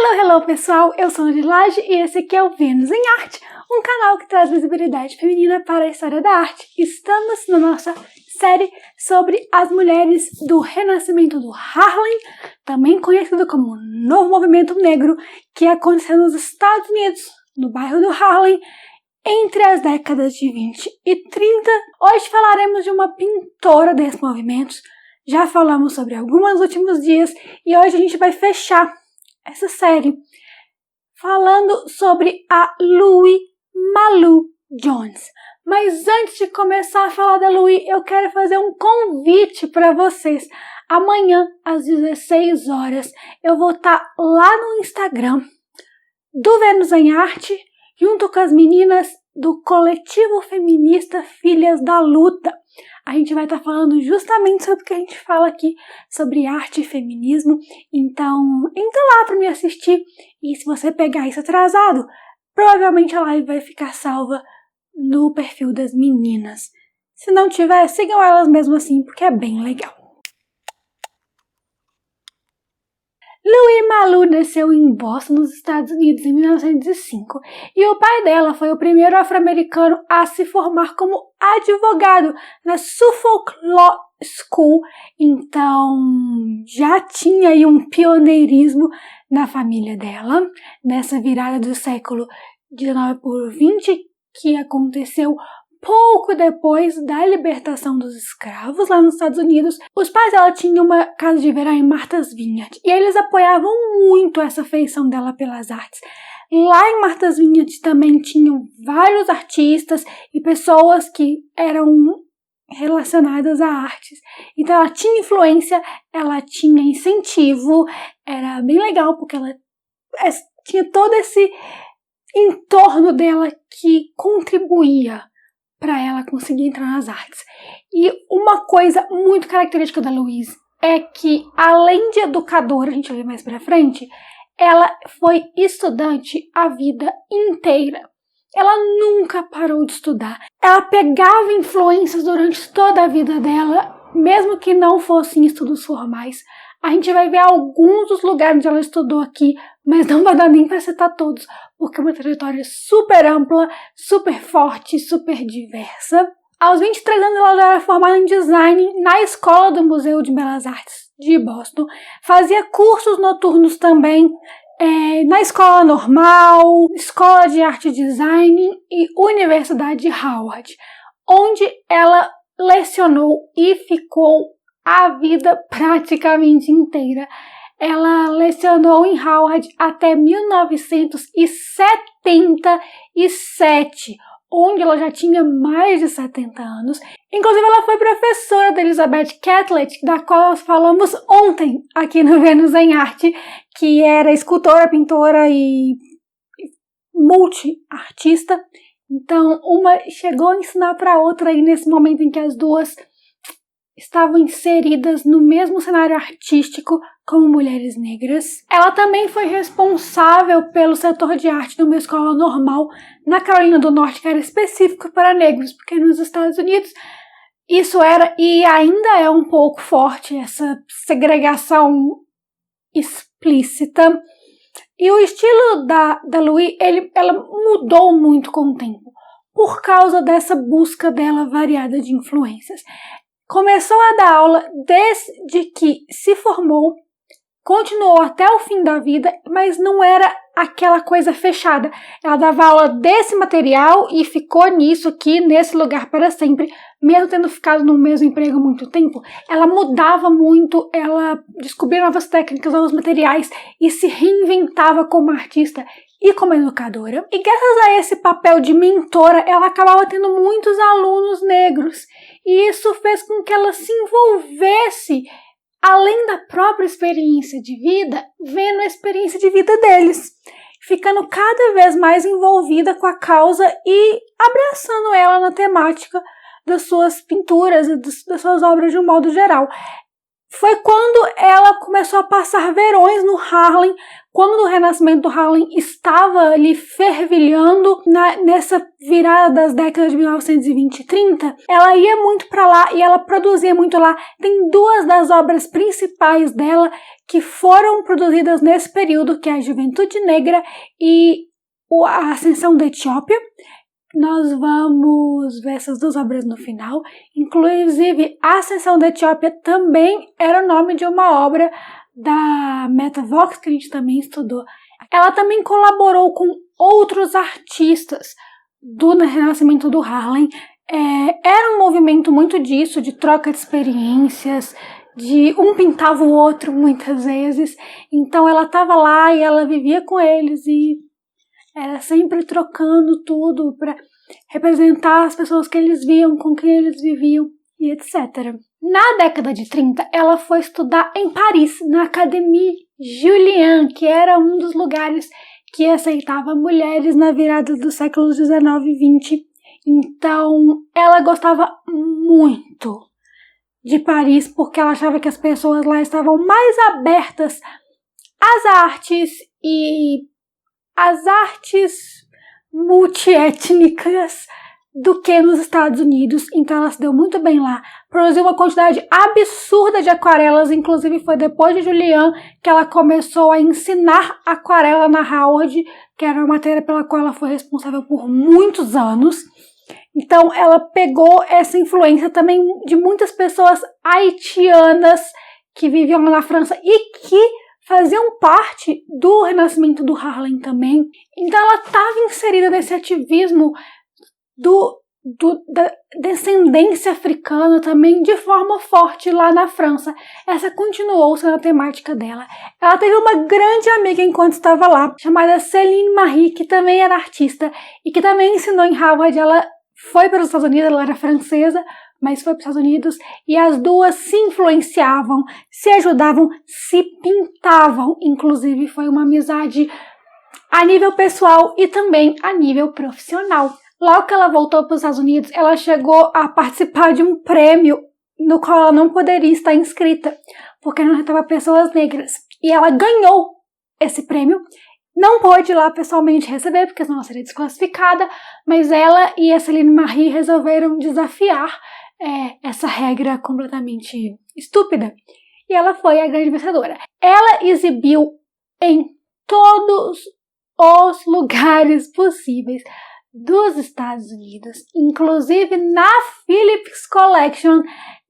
Hello pessoal, eu sou a Lilage e esse aqui é o Vênus em Arte, um canal que traz visibilidade feminina para a história da arte. Estamos na nossa série sobre as mulheres do renascimento do Harlem, também conhecido como Novo Movimento Negro, que aconteceu nos Estados Unidos, no bairro do Harlem, entre as décadas de 20 e 30. Hoje falaremos de uma pintora desses movimentos. Já falamos sobre algumas nos últimos dias e hoje a gente vai fechar essa série falando sobre a Louis Malu Jones. Mas antes de começar a falar da Louis, eu quero fazer um convite para vocês. Amanhã, às 16 horas, eu vou estar lá no Instagram do Vênus em Arte, junto com as meninas do coletivo feminista Filhas da Luta. A gente vai estar falando justamente sobre o que a gente fala aqui, sobre arte e feminismo. Então, entra lá para me assistir. E se você pegar isso atrasado, provavelmente a live vai ficar salva no perfil das meninas. Se não tiver, sigam elas mesmo assim, porque é bem legal. Louis Malu nasceu em Boston, nos Estados Unidos, em 1905, e o pai dela foi o primeiro afro-americano a se formar como advogado na Suffolk Law School. Então, já tinha aí um pioneirismo na família dela, nessa virada do século XIX por XX, que aconteceu pouco depois da libertação dos escravos lá nos Estados Unidos. Os pais dela tinham uma casa de verão em Martha's Vineyard e eles apoiavam muito essa feição dela pelas artes. Lá em Martha's Vineyard também tinham vários artistas e pessoas que eram relacionadas a artes. Então ela tinha influência, ela tinha incentivo, era bem legal porque ela tinha todo esse entorno dela que contribuía para ela conseguir entrar nas artes. E uma coisa muito característica da Louise é que, além de educadora, a gente vai ver mais pra frente, ela foi estudante a vida inteira. Ela nunca parou de estudar. Ela pegava influências durante toda a vida dela, mesmo que não fossem estudos formais. A gente vai ver alguns dos lugares onde ela estudou aqui, mas não vai dar nem para citar todos, porque é uma trajetória super ampla, super forte, super diversa. Aos 23 anos ela já era formada em design na escola do Museu de Belas Artes de Boston. Fazia cursos noturnos também na escola normal, escola de arte e design e Universidade de Howard, onde ela lecionou e ficou a vida praticamente inteira. Ela lecionou em Howard até 1977, onde ela já tinha mais de 70 anos. Inclusive, ela foi professora da Elizabeth Catlett, da qual nós falamos ontem aqui no Vênus em Arte, que era escultora, pintora e multi-artista. Então, uma chegou a ensinar para a outra aí nesse momento em que as duas estavam inseridas no mesmo cenário artístico como mulheres negras. Ela também foi responsável pelo setor de arte de uma escola normal na Carolina do Norte, que era específico para negros, porque nos Estados Unidos isso era e ainda é um pouco forte, essa segregação explícita. E o estilo da Louis, ela mudou muito com o tempo, por causa dessa busca dela variada de influências. Começou a dar aula desde que se formou, continuou até o fim da vida, mas não era aquela coisa fechada. Ela dava aula desse material e ficou nisso aqui, nesse lugar para sempre, mesmo tendo ficado no mesmo emprego há muito tempo. Ela mudava muito, ela descobria novas técnicas, novos materiais e se reinventava como artista e como educadora. E graças a esse papel de mentora, ela acabava tendo muitos alunos negros. E isso fez com que ela se envolvesse, além da própria experiência de vida, vendo a experiência de vida deles, ficando cada vez mais envolvida com a causa e abraçando ela na temática das suas pinturas e das suas obras de um modo geral. Foi quando ela começou a passar verões no Harlem quando o renascimento do Harlem estava ali fervilhando nessa virada das décadas de 1920 e 30, ela ia muito para lá e ela produzia muito lá. Tem duas das obras principais dela que foram produzidas nesse período, que é a Juventude Negra e a Ascensão da Etiópia. Nós vamos ver essas duas obras no final. Inclusive, a Ascensão da Etiópia também era o nome de uma obra da Meta Vox, que a gente também estudou. Ela também colaborou com outros artistas do renascimento do Harlem. Era um movimento muito disso, de troca de experiências, de um pintava o outro muitas vezes. Então ela estava lá e ela vivia com eles e era sempre trocando tudo para representar as pessoas que eles viam, com quem eles viviam e etc. Na década de 30, ela foi estudar em Paris, na Académie Julian, que era um dos lugares que aceitava mulheres na virada dos séculos 19 e 20. Então, ela gostava muito de Paris, porque ela achava que as pessoas lá estavam mais abertas às artes e às artes multiétnicas do que nos Estados Unidos. Então ela se deu muito bem lá, produziu uma quantidade absurda de aquarelas, inclusive foi depois de Julian que ela começou a ensinar aquarela na Howard, que era uma matéria pela qual ela foi responsável por muitos anos. Então ela pegou essa influência também de muitas pessoas haitianas que viviam lá na França e que faziam parte do renascimento do Harlem também. Então ela estava inserida nesse ativismo da descendência africana também de forma forte lá na França. Essa continuou sendo a temática dela. Ela teve uma grande amiga enquanto estava lá, chamada Céline Marie, que também era artista e que também ensinou em Harvard. Ela foi para os Estados Unidos, ela era francesa, mas foi para os Estados Unidos, e as duas se influenciavam, se ajudavam, se pintavam. Inclusive foi uma amizade a nível pessoal e também a nível profissional. Logo que ela voltou para os Estados Unidos, ela chegou a participar de um prêmio no qual ela não poderia estar inscrita, porque não retava pessoas negras. E ela ganhou esse prêmio. Não pôde ir lá pessoalmente receber, porque senão ela seria desclassificada, mas ela e a Céline Marie resolveram desafiar essa regra completamente estúpida. E ela foi a grande vencedora. Ela exibiu em todos os lugares possíveis dos Estados Unidos, inclusive na Phillips Collection,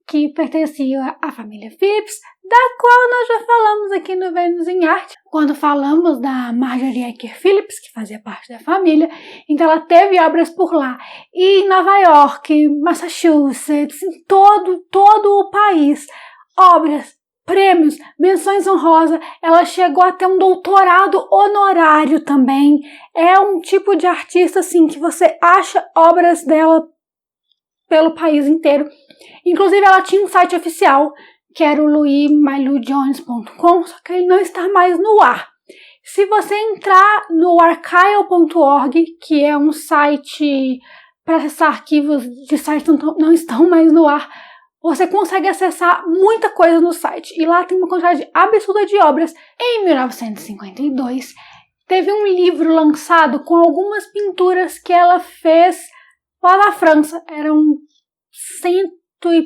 que pertencia à família Phillips, da qual nós já falamos aqui no Vênus em Arte, quando falamos da Marjorie Ecker Phillips, que fazia parte da família. Então ela teve obras por lá, e em Nova York, Massachusetts, em todo o país, obras, prêmios, menções honrosas. Ela chegou a ter um doutorado honorário também. É um tipo de artista assim que você acha obras dela pelo país inteiro. Inclusive ela tinha um site oficial, que era o louismailujones.com, só que ele não está mais no ar. Se você entrar no archive.org, que é um site para acessar arquivos de sites que não estão mais no ar, você consegue acessar muita coisa no site. E lá tem uma quantidade absurda de obras. Em 1952, teve um livro lançado com algumas pinturas que ela fez lá na França. Eram 100 e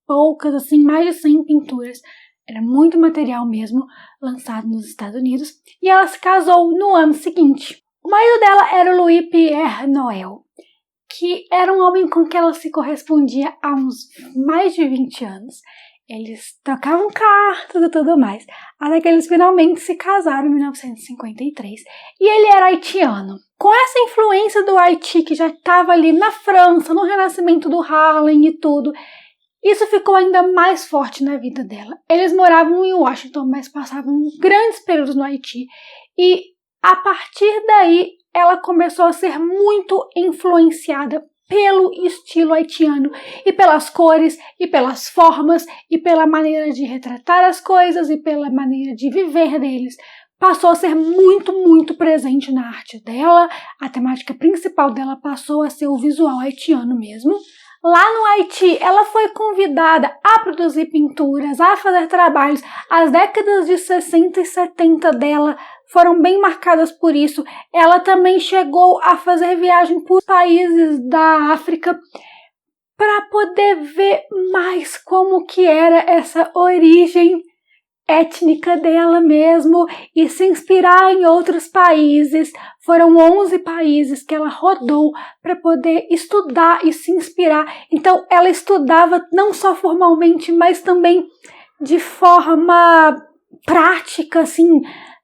poucas, assim, mais de 100 pinturas. Era muito material mesmo, lançado nos Estados Unidos. E ela se casou no ano seguinte. O marido dela era o Louis Pierre Noël, que era um homem com quem ela se correspondia há uns mais de 20 anos. Eles trocavam cartas e tudo mais, até que eles finalmente se casaram em 1953. E ele era haitiano. Com essa influência do Haiti, que já estava ali na França, no renascimento do Harlem e tudo, isso ficou ainda mais forte na vida dela. Eles moravam em Washington, mas passavam grandes períodos no Haiti. E a partir daí, ela começou a ser muito influenciada pelo estilo haitiano e pelas cores e pelas formas e pela maneira de retratar as coisas e pela maneira de viver deles. Passou a ser muito, muito presente na arte dela. A temática principal dela passou a ser o visual haitiano mesmo. Lá no Haiti, ela foi convidada a produzir pinturas, a fazer trabalhos. As décadas de 60 e 70 dela foram bem marcadas por isso. Ela também chegou a fazer viagem por países da África para poder ver mais como que era essa origem étnica dela mesmo e se inspirar em outros países. Foram 11 países que ela rodou para poder estudar e se inspirar. Então ela estudava não só formalmente, mas também de forma prática, assim,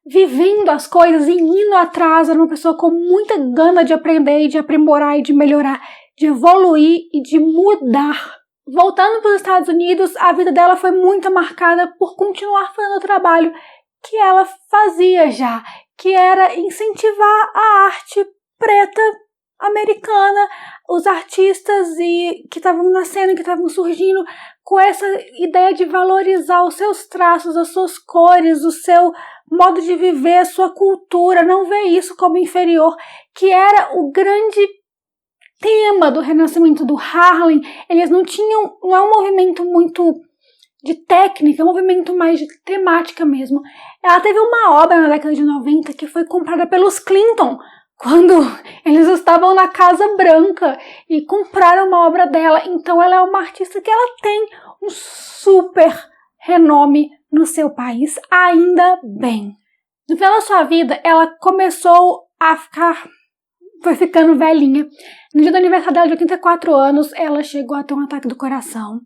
vivendo as coisas e indo atrás. Era uma pessoa com muita gana de aprender e de aprimorar e de melhorar, de evoluir e de mudar. Voltando para os Estados Unidos, a vida dela foi muito marcada por continuar fazendo o trabalho que ela fazia já, que era incentivar a arte preta americana, os artistas que estavam nascendo, que estavam surgindo, com essa ideia de valorizar os seus traços, as suas cores, o seu modo de viver, a sua cultura, não ver isso como inferior, que era o grande tema do renascimento do Harlem. Eles não é um movimento muito de técnica, é um movimento mais de temática mesmo. Ela teve uma obra na década de 90 que foi comprada pelos Clinton, quando eles estavam na Casa Branca e compraram uma obra dela. Então ela é uma artista que ela tem um super renome no seu país, ainda bem. No final da sua vida, ela começou a foi ficando velhinha. No dia do aniversário dela de 84 anos, ela chegou a ter um ataque do coração.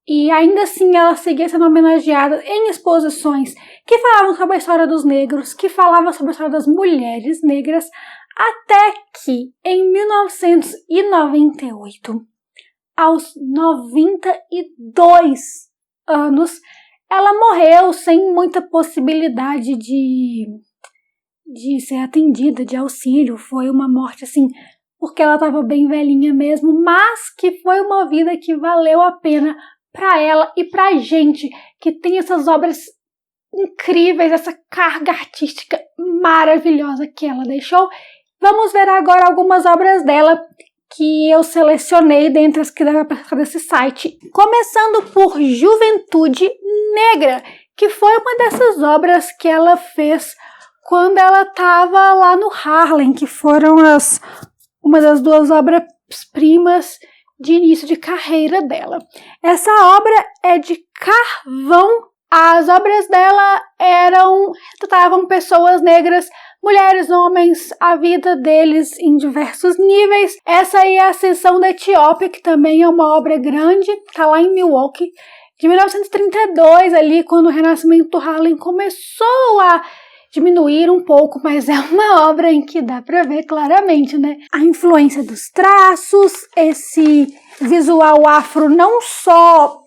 E ainda assim ela seguia sendo homenageada em exposições que falavam sobre a história dos negros, que falavam sobre a história das mulheres negras, até que em 1998, aos 92 anos, ela morreu sem muita possibilidade de ser atendida, de auxílio. Foi uma morte assim, porque ela estava bem velhinha mesmo, mas que foi uma vida que valeu a pena para ela e pra gente que tem essas obras incríveis, essa carga artística maravilhosa que ela deixou. Vamos ver agora algumas obras dela que eu selecionei dentre as que deve aparecer desse site. Começando por Juventude Negra, que foi uma dessas obras que ela fez quando ela estava lá no Harlem, que foram uma das duas obras-primas de início de carreira dela. Essa obra é de carvão. As obras dela retratavam pessoas negras, mulheres, homens, a vida deles em diversos níveis. Essa aí é a Ascensão da Etiópia, que também é uma obra grande, está lá em Milwaukee, de 1932, ali, quando o renascimento do Harlem começou a diminuir um pouco, mas é uma obra em que dá para ver claramente, né? A influência dos traços, esse visual afro não só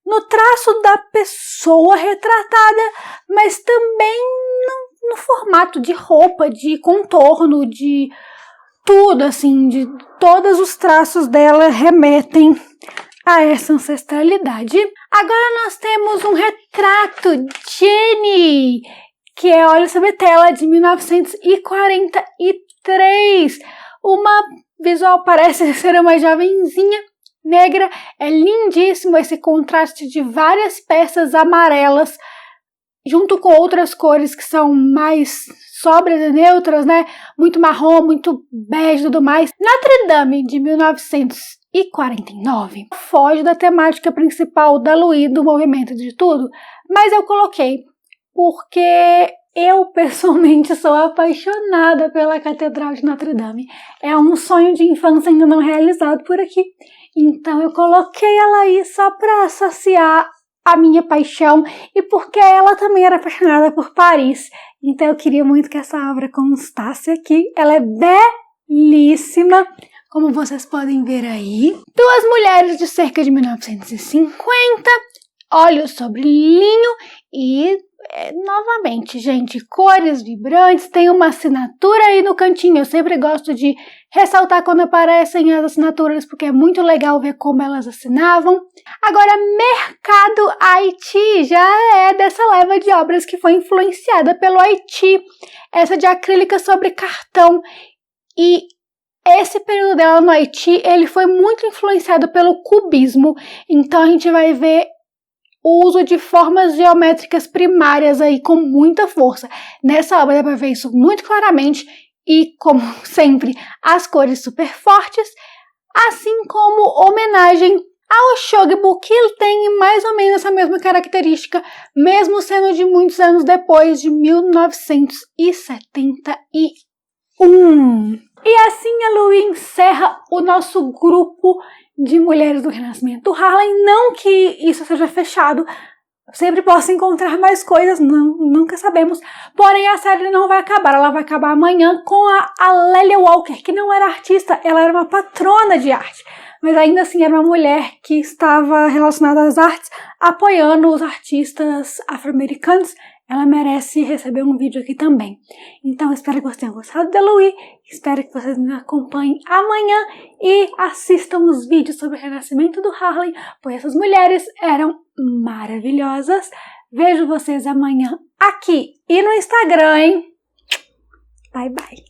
no traço da pessoa retratada, mas também no formato de roupa, de contorno, de tudo, assim, de todos os traços dela remetem a essa ancestralidade. Agora nós temos um retrato Jenny, que é Olhos Sobre Tela, de 1943. Uma visual parece ser uma jovenzinha negra. É lindíssimo esse contraste de várias peças amarelas, junto com outras cores que são mais sóbrias e neutras, né? Muito marrom, muito bege e tudo mais. Notre Dame, de 1949, foge da temática principal da Louis, do movimento de tudo, mas eu coloquei porque eu, pessoalmente, sou apaixonada pela Catedral de Notre Dame. É um sonho de infância ainda não realizado por aqui. Então eu coloquei ela aí só para associar a minha paixão e porque ela também era apaixonada por Paris. Então eu queria muito que essa obra constasse aqui. Ela é belíssima, como vocês podem ver aí. Duas mulheres de cerca de 1950, olhos sobre linho e novamente, gente, cores vibrantes, tem uma assinatura aí no cantinho. Eu sempre gosto de ressaltar quando aparecem as assinaturas, porque é muito legal ver como elas assinavam. Agora, Mercado Haiti já é dessa leva de obras que foi influenciada pelo Haiti. Essa de acrílica sobre cartão. E esse período dela no Haiti, ele foi muito influenciado pelo cubismo, então a gente vai ver o uso de formas geométricas primárias aí com muita força. Nessa obra dá para ver isso muito claramente e, como sempre, as cores super fortes, assim como homenagem ao Shogibu, que ele tem mais ou menos essa mesma característica, mesmo sendo de muitos anos depois, de 1971. E assim a Louis encerra o nosso grupo de mulheres do Renascimento Harlem. Não que isso seja fechado, sempre posso encontrar mais coisas, nunca sabemos. Porém, a série não vai acabar, ela vai acabar amanhã com a Lélia Walker, que não era artista, ela era uma patrona de arte. Mas ainda assim era uma mulher que estava relacionada às artes, apoiando os artistas afro-americanos. Ela merece receber um vídeo aqui também. Então, espero que vocês tenham gostado da Louis, espero que vocês me acompanhem amanhã e assistam os vídeos sobre o renascimento do Harlem, pois essas mulheres eram maravilhosas. Vejo vocês amanhã aqui e no Instagram, hein? Bye, bye!